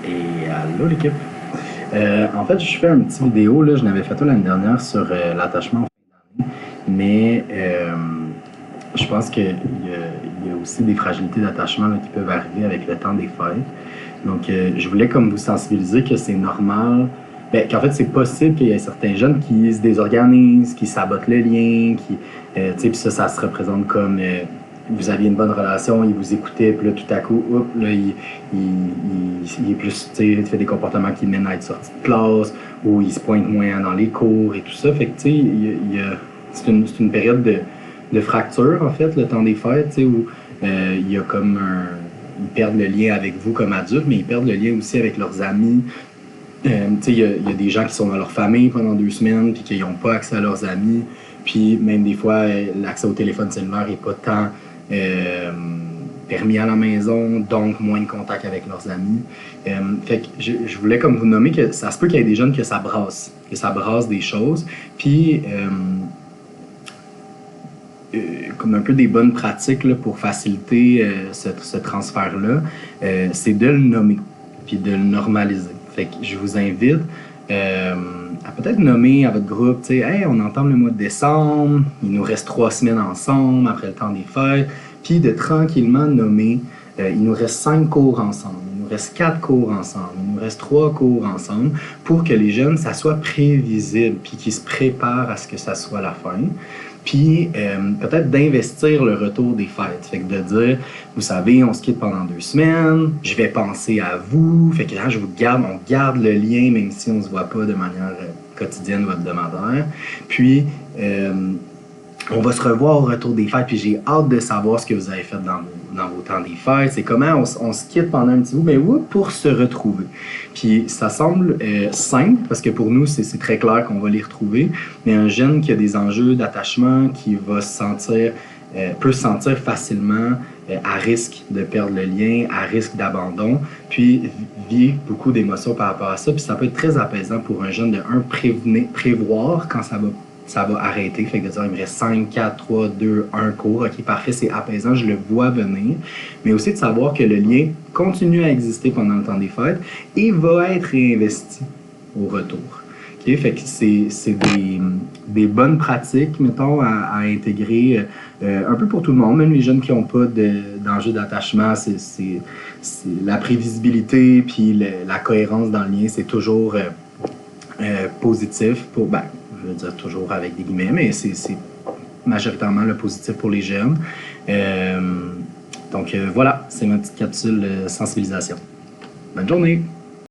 Et allô l'équipe. En fait, je fais une petite vidéo, là, je n'avais fait l'année dernière sur l'attachement en fin d'année, mais je pense qu'il y a aussi des fragilités d'attachement là, qui peuvent arriver avec le temps des fêtes. Donc, je voulais comme vous sensibiliser que c'est normal, ben, qu'en fait, c'est possible qu'il y ait certains jeunes qui se désorganisent, qui sabotent le lien, qui, tu sais, puis ça se représente comme vous aviez une bonne relation, il vous écoutait, puis là, tout à coup, hop, là, il est plus, tu sais, il fait des comportements qui mènent à être sorti de classe, ou il se pointe moins dans les cours et tout ça. Fait que, tu sais, c'est une période de fracture, en fait, le temps des fêtes, tu sais, où il y a comme un. Ils perdent le lien avec vous comme adultes, mais ils perdent le lien aussi avec leurs amis. Tu sais, il y a des gens qui sont dans leur famille pendant 2 semaines, puis qui n'ont pas accès à leurs amis. Puis même des fois, l'accès au téléphone cellulaire n'est pas tant permis à la maison, donc moins de contact avec leurs amis. Fait que je voulais comme vous nommer que ça se peut qu'il y ait des jeunes que ça brasse des choses. Puis comme un peu des bonnes pratiques là, pour faciliter ce transfert-là, c'est de le nommer, puis de le normaliser. Fait que je vous invite à peut-être nommer à votre groupe, tu sais, hey, on entame le mois de décembre, il nous reste 3 semaines ensemble après le temps des fêtes, puis de tranquillement nommer, il nous reste 5 cours ensemble, il nous reste 4 cours ensemble, il nous reste 3 cours ensemble, pour que les jeunes, ça soit prévisible, puis qu'ils se préparent à ce que ça soit la fin. Puis peut-être d'investir le retour des fêtes. Fait que de dire, vous savez, on se quitte pendant 2 semaines, je vais penser à vous. Fait que là, je vous garde, on garde le lien, même si on ne se voit pas de manière quotidienne ou hebdomadaire. Puis on va se revoir au retour des fêtes, puis j'ai hâte de savoir ce que vous avez fait dans vos temps des fêtes. C'est comment on se quitte pendant un petit bout, mais oui, pour se retrouver. Puis ça semble simple, parce que pour nous, c'est très clair qu'on va les retrouver, mais un jeune qui a des enjeux d'attachement, qui va se sentir, peut se sentir facilement à risque de perdre le lien, à risque d'abandon, puis vit beaucoup d'émotions par rapport à ça, puis ça peut être très apaisant pour un jeune de prévoir quand ça va arrêter. Fait que de dire, il me reste 5, 4, 3, 2, 1 cours. OK, parfait, c'est apaisant, je le vois venir. Mais aussi de savoir que le lien continue à exister pendant le temps des fêtes et va être réinvesti au retour. OK, fait que c'est des bonnes pratiques, mettons, à intégrer un peu pour tout le monde, même les jeunes qui n'ont pas d'enjeu d'attachement. C'est la prévisibilité puis la cohérence dans le lien, c'est toujours positif pour... Ben, je veux dire toujours avec des guillemets, mais c'est majoritairement le positif pour les jeunes. Donc voilà, c'est ma petite capsule sensibilisation. Bonne journée!